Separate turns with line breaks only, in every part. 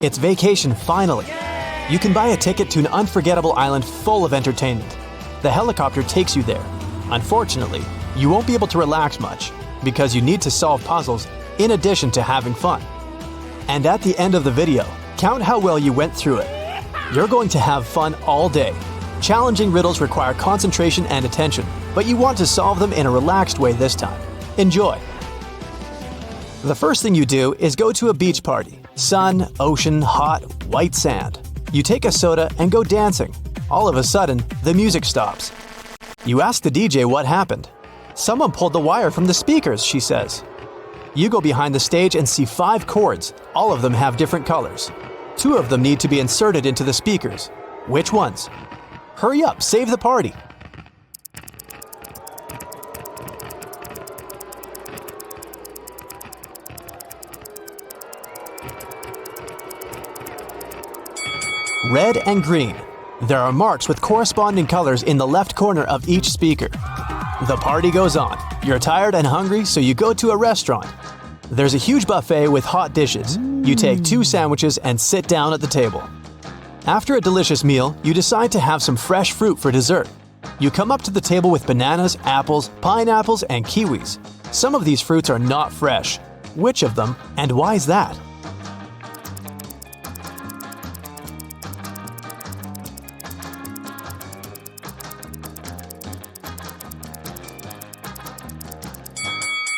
It's vacation finally. You can buy a ticket to an unforgettable island full of entertainment. The helicopter takes you there. Unfortunately, you won't be able to relax much because you need to solve puzzles in addition to having fun. And at the end of the video, count how well you went through it. You're going to have fun all day. Challenging riddles require concentration and attention, but you want to solve them in a relaxed way this time. Enjoy! The first thing you do is go to a beach party. Sun, ocean, hot, white sand. You take a soda and go dancing. All of a sudden, the music stops. You ask the DJ what happened. Someone pulled the wire from the speakers, she says. You go behind the stage and see 5 cords. All of them have different colors. 2 of them need to be inserted into the speakers. Which ones? Hurry up, save the party! Red and green. There are marks with corresponding colors in the left corner of each speaker. The party goes on. You're tired and hungry, so you go to a restaurant. There's a huge buffet with hot dishes. You take 2 sandwiches and sit down at the table. After a delicious meal, you decide to have some fresh fruit for dessert. You come up to the table with bananas, apples, pineapples, and kiwis. Some of these fruits are not fresh. Which of them, and why is that?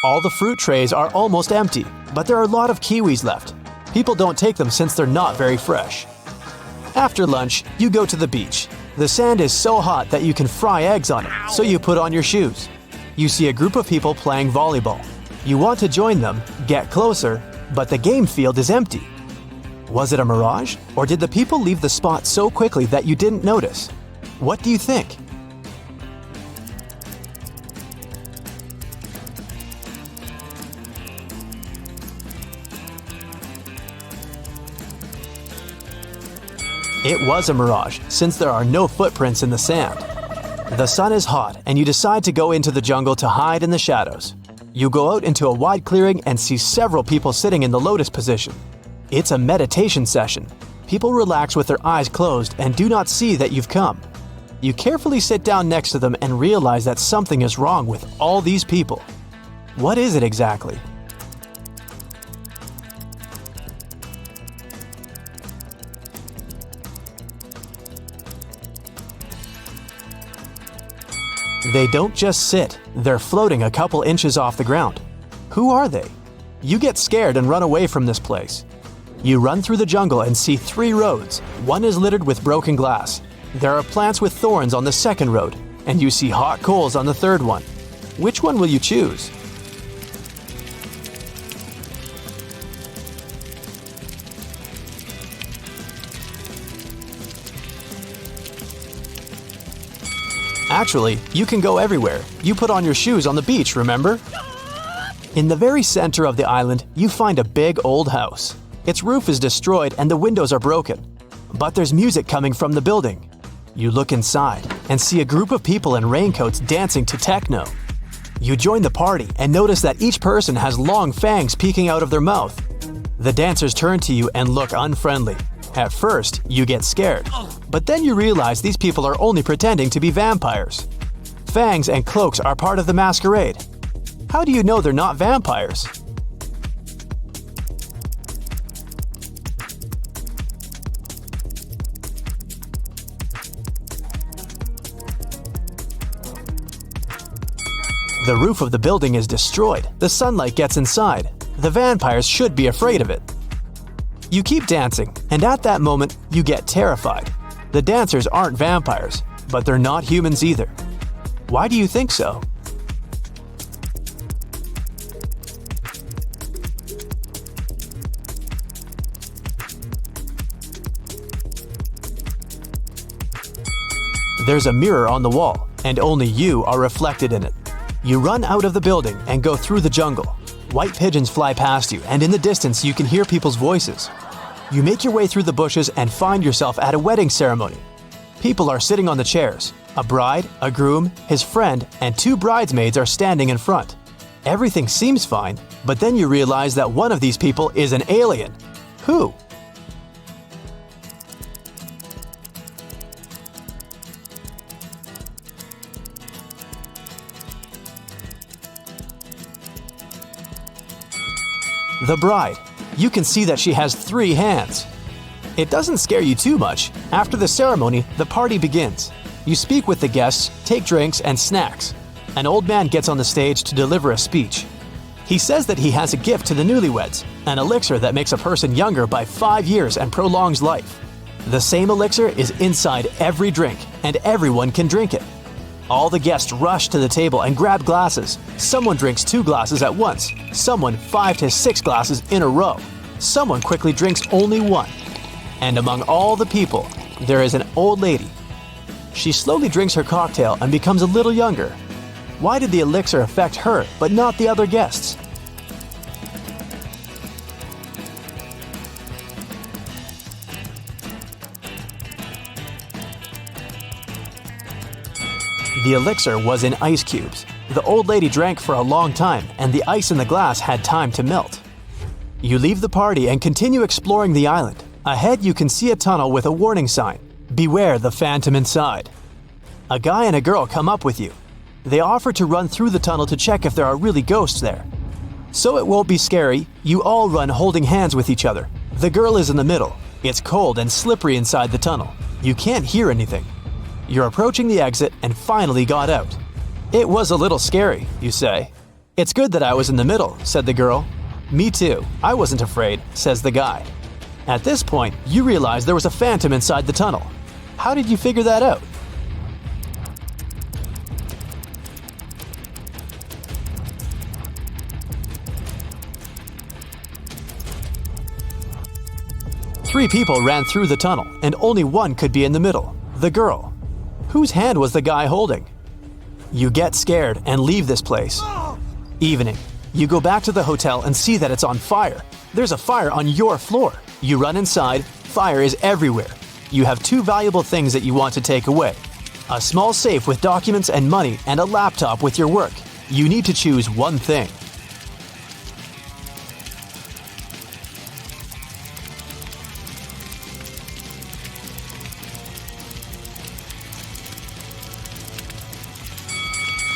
All the fruit trays are almost empty, but there are a lot of kiwis left. People don't take them since they're not very fresh. After lunch, you go to the beach. The sand is so hot that you can fry eggs on it, so you put on your shoes. You see a group of people playing volleyball. You want to join them, get closer, but the game field is empty. Was it a mirage, or did the people leave the spot so quickly that you didn't notice? What do you think? It was a mirage, since there are no footprints in the sand. The sun is hot, and you decide to go into the jungle to hide in the shadows. You go out into a wide clearing and see several people sitting in the lotus position. It's a meditation session. People relax with their eyes closed and do not see that you've come. You carefully sit down next to them and realize that something is wrong with all these people. What is it exactly? They don't just sit, they're floating a couple inches off the ground. Who are they? You get scared and run away from this place. You run through the jungle and see 3 roads. One is littered with broken glass. There are plants with thorns on the second road, and you see hot coals on the third one. Which one will you choose? Actually, you can go everywhere. You put on your shoes on the beach, remember? In the very center of the island, you find a big old house. Its roof is destroyed and the windows are broken. But there's music coming from the building. You look inside and see a group of people in raincoats dancing to techno. You join the party and notice that each person has long fangs peeking out of their mouth. The dancers turn to you and look unfriendly. At first, you get scared, but then you realize these people are only pretending to be vampires. Fangs and cloaks are part of the masquerade. How do you know they're not vampires? The roof of the building is destroyed. The sunlight gets inside. The vampires should be afraid of it. You keep dancing, and at that moment, you get terrified. The dancers aren't vampires, but they're not humans either. Why do you think so? There's a mirror on the wall, and only you are reflected in it. You run out of the building and go through the jungle. White pigeons fly past you, and in the distance you can hear people's voices. You make your way through the bushes and find yourself at a wedding ceremony. People are sitting on the chairs. A bride, a groom, his friend, and 2 bridesmaids are standing in front. Everything seems fine, but then you realize that one of these people is an alien. Who? The bride. You can see that she has 3 hands. It doesn't scare you too much. After the ceremony, the party begins. You speak with the guests, take drinks and snacks. An old man gets on the stage to deliver a speech. He says that he has a gift to the newlyweds, an elixir that makes a person younger by 5 years and prolongs life. The same elixir is inside every drink, and everyone can drink it. All the guests rush to the table and grab glasses. Someone drinks 2 glasses at once, someone 5 to 6 glasses in a row. Someone quickly drinks only 1. And among all the people, there is an old lady. She slowly drinks her cocktail and becomes a little younger. Why did the elixir affect her but not the other guests? The elixir was in ice cubes. The old lady drank for a long time, and the ice in the glass had time to melt. You leave the party and continue exploring the island. Ahead you can see a tunnel with a warning sign. Beware the phantom inside. A guy and a girl come up with you. They offer to run through the tunnel to check if there are really ghosts there. So it won't be scary, you all run holding hands with each other. The girl is in the middle. It's cold and slippery inside the tunnel. You can't hear anything. You're approaching the exit and finally got out. It was a little scary, you say. It's good that I was in the middle, said the girl. Me too. I wasn't afraid, says the guy. At this point, you realize there was a phantom inside the tunnel. How did you figure that out? Three people ran through the tunnel, and only one could be in the middle, the girl. Whose hand was the guy holding? You get scared and leave this place. Evening. You go back to the hotel and see that it's on fire. There's a fire on your floor. You run inside. Fire is everywhere. You have 2 valuable things that you want to take away. A small safe with documents and money and a laptop with your work. You need to choose one thing.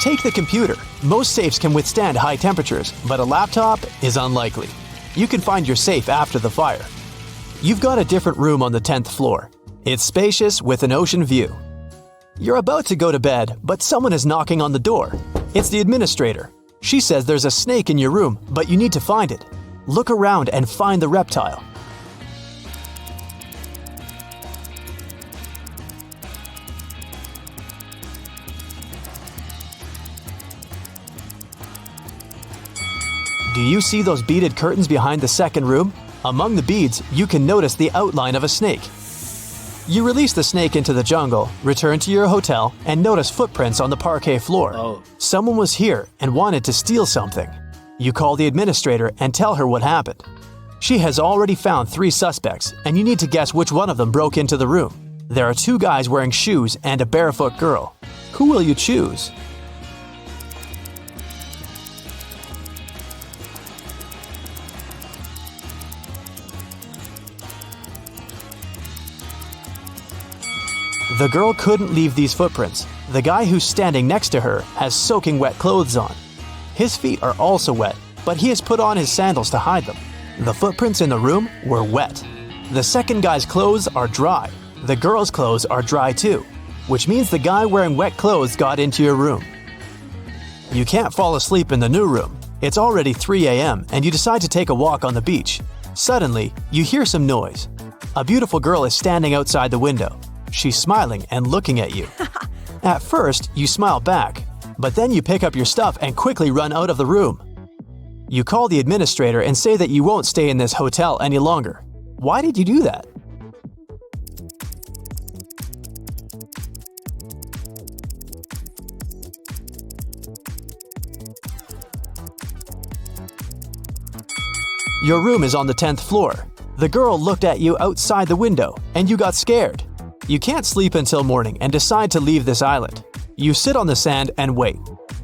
Take the computer. Most safes can withstand high temperatures, but a laptop is unlikely. You can find your safe after the fire. You've got a different room on the 10th floor. It's spacious with an ocean view. You're about to go to bed, but someone is knocking on the door. It's the administrator. She says there's a snake in your room, but you need to find it. Look around and find the reptile. Do you see those beaded curtains behind the second room? Among the beads, you can notice the outline of a snake. You release the snake into the jungle, return to your hotel, and notice footprints on the parquet floor. Someone was here and wanted to steal something. You call the administrator and tell her what happened. She has already found 3 suspects, and you need to guess which one of them broke into the room. There are 2 guys wearing shoes and a barefoot girl. Who will you choose? The girl couldn't leave these footprints. The guy who's standing next to her has soaking wet clothes on. His feet are also wet, but he has put on his sandals to hide them. The footprints in the room were wet. The second guy's clothes are dry. The girl's clothes are dry too, which means the guy wearing wet clothes got into your room. You can't fall asleep in the new room. It's already 3 a.m. and you decide to take a walk on the beach. Suddenly, you hear some noise. A beautiful girl is standing outside the window. She's smiling and looking at you. At first, you smile back, but then you pick up your stuff and quickly run out of the room. You call the administrator and say that you won't stay in this hotel any longer. Why did you do that? Your room is on the 10th floor. The girl looked at you outside the window, and you got scared. You can't sleep until morning and decide to leave this island. You sit on the sand and wait.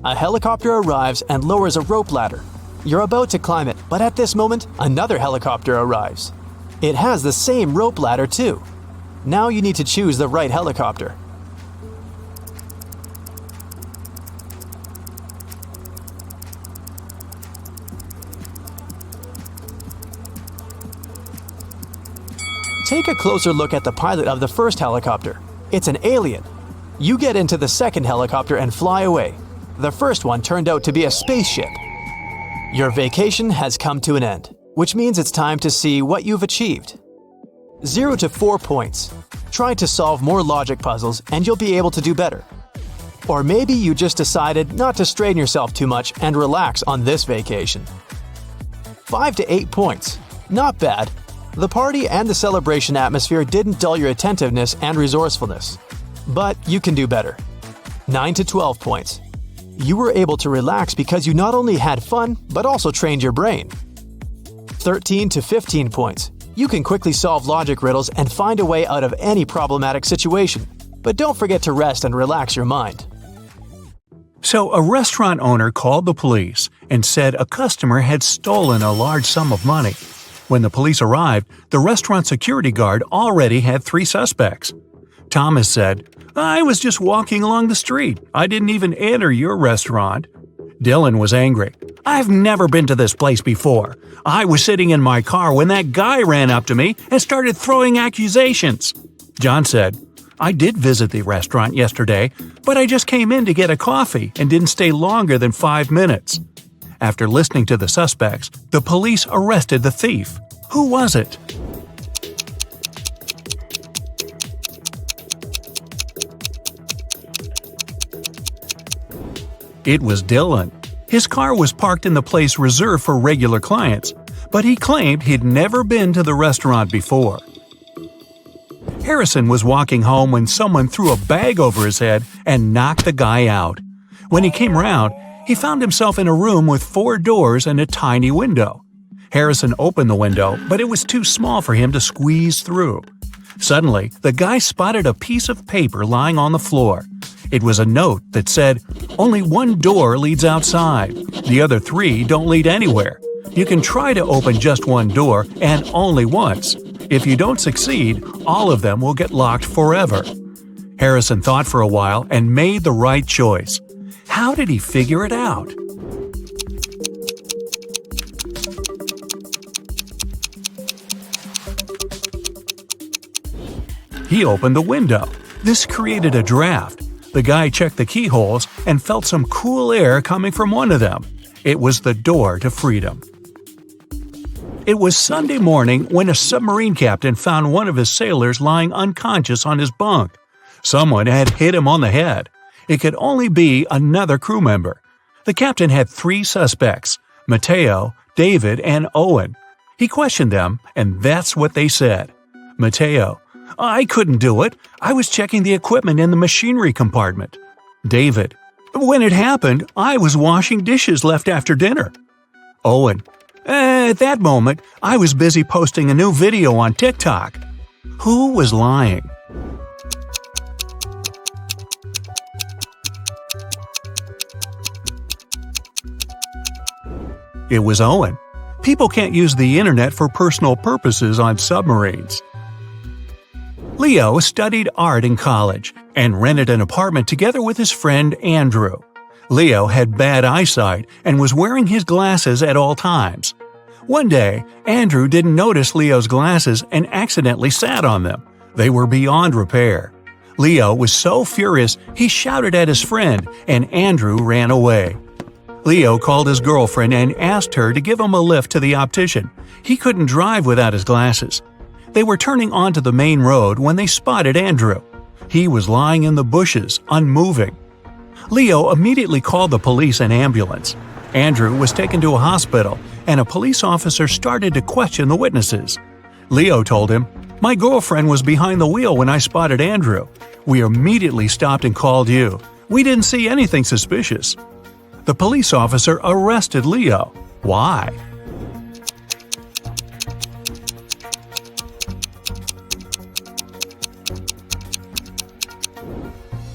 A helicopter arrives and lowers a rope ladder. You're about to climb it, but at this moment, another helicopter arrives. It has the same rope ladder too. Now you need to choose the right helicopter. Take a closer look at the pilot of the first helicopter. It's an alien. You get into the second helicopter and fly away. The first one turned out to be a spaceship. Your vacation has come to an end, which means it's time to see what you've achieved. 0 to 4 points. Try to solve more logic puzzles and you'll be able to do better. Or maybe you just decided not to strain yourself too much and relax on this vacation. 5 to 8 points. Not bad. The party and the celebration atmosphere didn't dull your attentiveness and resourcefulness. But you can do better. 9 to 12 points. You were able to relax because you not only had fun, but also trained your brain. 13 to 15 points. You can quickly solve logic riddles and find a way out of any problematic situation. But don't forget to rest and relax your mind.
So a restaurant owner called the police and said a customer had stolen a large sum of money. When the police arrived, the restaurant security guard already had 3 suspects. Thomas said, "I was just walking along the street. I didn't even enter your restaurant." Dylan was angry. "I've never been to this place before. I was sitting in my car when that guy ran up to me and started throwing accusations." John said, "I did visit the restaurant yesterday, but I just came in to get a coffee and didn't stay longer than 5 minutes." After listening to the suspects, the police arrested the thief. Who was it? It was Dylan. His car was parked in the place reserved for regular clients, but he claimed he'd never been to the restaurant before. Harrison was walking home when someone threw a bag over his head and knocked the guy out. When he came round, he found himself in a room with 4 doors and a tiny window. Harrison opened the window, but it was too small for him to squeeze through. Suddenly, the guy spotted a piece of paper lying on the floor. It was a note that said, "Only 1 door leads outside. The other 3 don't lead anywhere. You can try to open just 1 door, and only once. If you don't succeed, all of them will get locked forever." Harrison thought for a while and made the right choice. How did he figure it out? He opened the window. This created a draft. The guy checked the keyholes and felt some cool air coming from one of them. It was the door to freedom. It was Sunday morning when a submarine captain found one of his sailors lying unconscious on his bunk. Someone had hit him on the head. It could only be another crew member. The captain had 3 suspects, Mateo, David, and Owen. He questioned them, and that's what they said. Mateo: "I couldn't do it. I was checking the equipment in the machinery compartment." David: "When it happened, I was washing dishes left after dinner." Owen: "At that moment, I was busy posting a new video on TikTok." Who was lying? It was Owen. People can't use the internet for personal purposes on submarines. Leo studied art in college and rented an apartment together with his friend Andrew. Leo had bad eyesight and was wearing his glasses at all times. One day, Andrew didn't notice Leo's glasses and accidentally sat on them. They were beyond repair. Leo was so furious he shouted at his friend, and Andrew ran away. Leo called his girlfriend and asked her to give him a lift to the optician. He couldn't drive without his glasses. They were turning onto the main road when they spotted Andrew. He was lying in the bushes, unmoving. Leo immediately called the police and ambulance. Andrew was taken to a hospital, and a police officer started to question the witnesses. Leo told him, "My girlfriend was behind the wheel when I spotted Andrew. We immediately stopped and called you. We didn't see anything suspicious." The police officer arrested Leo. Why?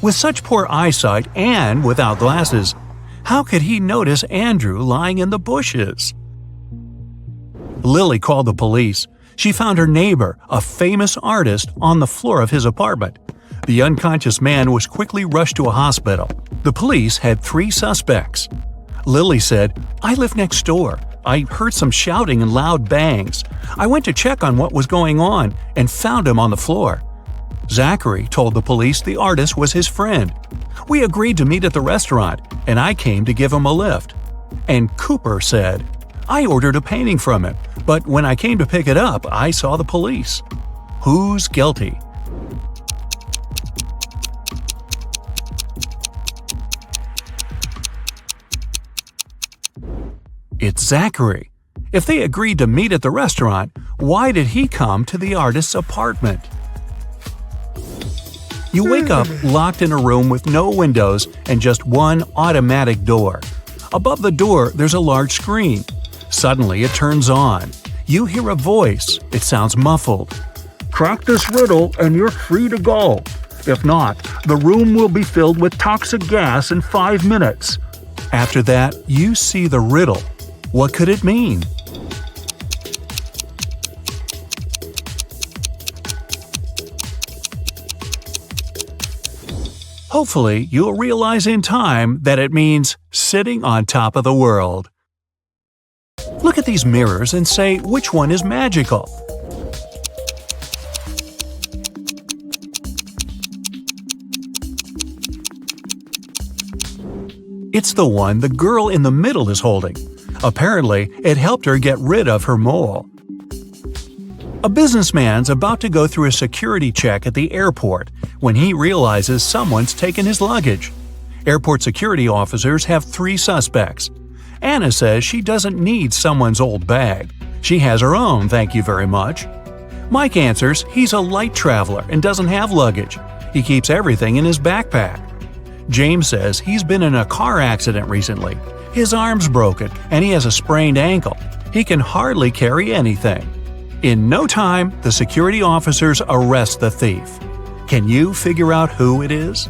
With such poor eyesight and without glasses, how could he notice Andrew lying in the bushes? Lily called the police. She found her neighbor, a famous artist, on the floor of his apartment. The unconscious man was quickly rushed to a hospital. The police had 3 suspects. Lily said, "I live next door. I heard some shouting and loud bangs. I went to check on what was going on and found him on the floor." Zachary told the police the artist was his friend. "We agreed to meet at the restaurant, and I came to give him a lift." And Cooper said, "I ordered a painting from him, but when I came to pick it up, I saw the police." Who's guilty? It's Zachary. If they agreed to meet at the restaurant, why did he come to the artist's apartment? You wake up locked in a room with no windows and just one automatic door. Above the door, there's a large screen. Suddenly, it turns on. You hear a voice. It sounds muffled. "Crack this riddle and you're free to go. If not, the room will be filled with toxic gas in 5 minutes." After that, you see the riddle. What could it mean? Hopefully, you'll realize in time that it means sitting on top of the world. Look at these mirrors and say which one is magical. It's the one the girl in the middle is holding. Apparently, it helped her get rid of her mole. A businessman's about to go through a security check at the airport when he realizes someone's taken his luggage. Airport security officers have 3 suspects. Anna says she doesn't need someone's old bag. She has her own, thank you very much. Mike answers he's a light traveler and doesn't have luggage. He keeps everything in his backpack. James says he's been in a car accident recently. His arm's broken and he has a sprained ankle. He can hardly carry anything. In no time, the security officers arrest the thief. Can you figure out who it is?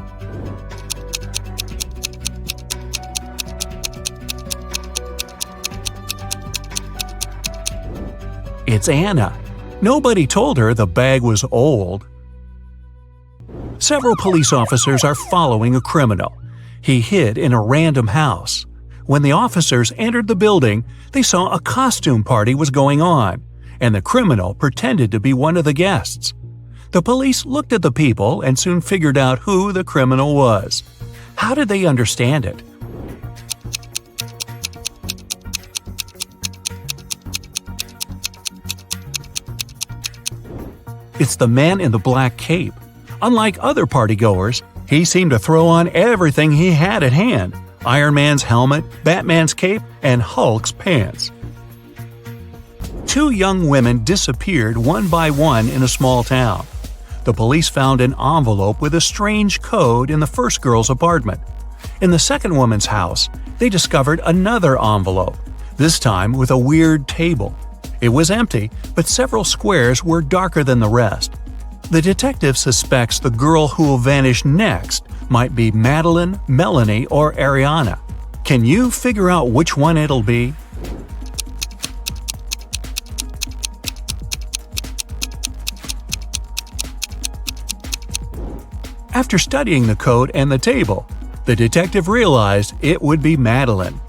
It's Anna. Nobody told her the bag was old. Several police officers are following a criminal. He hid in a random house. When the officers entered the building, they saw a costume party was going on, and the criminal pretended to be one of the guests. The police looked at the people and soon figured out who the criminal was. How did they understand it? It's the man in the black cape. Unlike other partygoers, he seemed to throw on everything he had at hand: Iron Man's helmet, Batman's cape, and Hulk's pants. 2 young women disappeared one by one in a small town. The police found an envelope with a strange code in the first girl's apartment. In the second woman's house, they discovered another envelope, this time with a weird table. It was empty, but several squares were darker than the rest. The detective suspects the girl who will vanish next might be Madeline, Melanie, or Ariana. Can you figure out which one it'll be? After studying the code and the table, the detective realized it would be Madeline.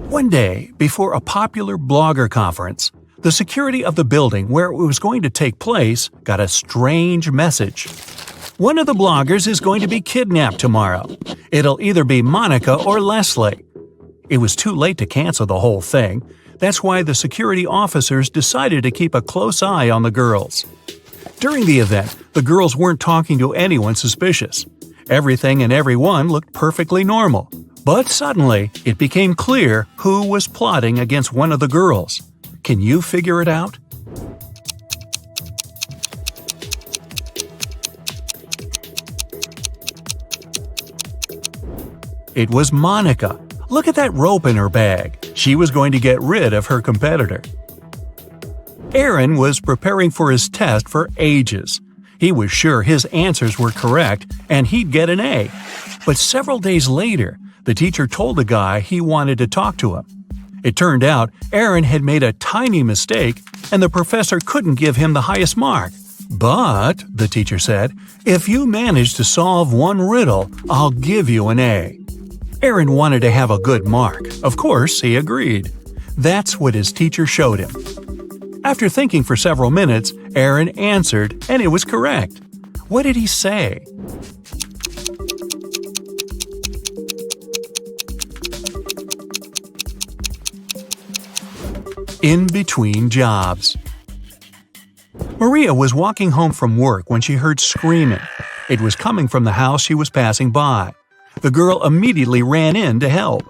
One day, before a popular blogger conference, the security of the building where it was going to take place got a strange message. One of the bloggers is going to be kidnapped tomorrow. It'll either be Monica or Leslie. It was too late to cancel the whole thing. That's why the security officers decided to keep a close eye on the girls. During the event, the girls weren't talking to anyone suspicious. Everything and everyone looked perfectly normal. But suddenly, it became clear who was plotting against one of the girls. Can you figure it out? It was Monica. Look at that rope in her bag. She was going to get rid of her competitor. Aaron was preparing for his test for ages. He was sure his answers were correct and he'd get an A. But several days later, the teacher told the guy he wanted to talk to him. It turned out Aaron had made a tiny mistake and the professor couldn't give him the highest mark. But, the teacher said, if you manage to solve one riddle, I'll give you an A. Aaron wanted to have a good mark. Of course, he agreed. That's what his teacher showed him. After thinking for several minutes, Aaron answered, and it was correct. What did he say? In between jobs. Maria was walking home from work when she heard screaming. It was coming from the house she was passing by. The girl immediately ran in to help.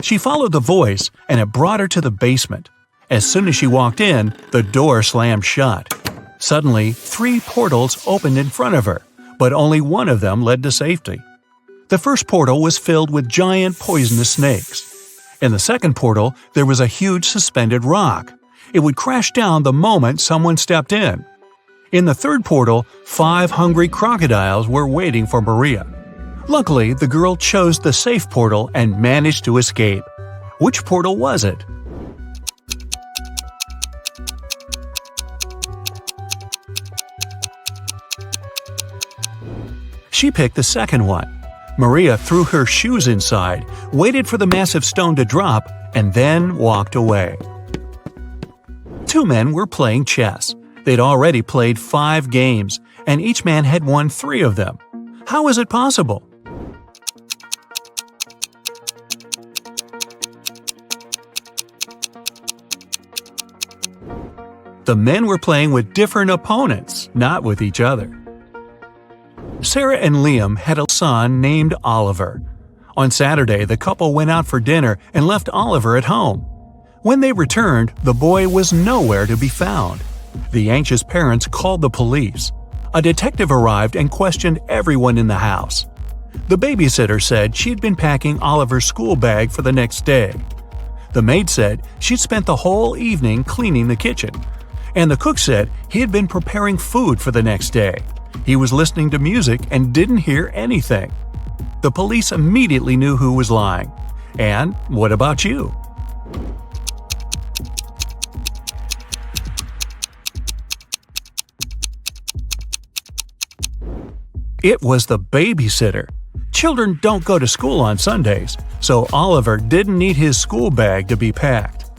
She followed the voice, and it brought her to the basement. As soon as she walked in, the door slammed shut. Suddenly, 3 portals opened in front of her, but only one of them led to safety. The first portal was filled with giant poisonous snakes. In the second portal, there was a huge suspended rock. It would crash down the moment someone stepped in. In the third portal, 5 hungry crocodiles were waiting for Maria. Luckily, the girl chose the safe portal and managed to escape. Which portal was it? She picked the second one. Maria threw her shoes inside, waited for the massive stone to drop, and then walked away. 2 men were playing chess. They'd already played 5 games, and each man had won 3 of them. How is it possible? The men were playing with different opponents, not with each other. Sarah and Liam had a son named Oliver. On Saturday, the couple went out for dinner and left Oliver at home. When they returned, the boy was nowhere to be found. The anxious parents called the police. A detective arrived and questioned everyone in the house. The babysitter said she'd been packing Oliver's school bag for the next day. The maid said she'd spent the whole evening cleaning the kitchen. And the cook said he had been preparing food for the next day. He was listening to music and didn't hear anything. The police immediately knew who was lying. And what about you? It was the babysitter. Children don't go to school on Sundays, so Oliver didn't need his school bag to be packed.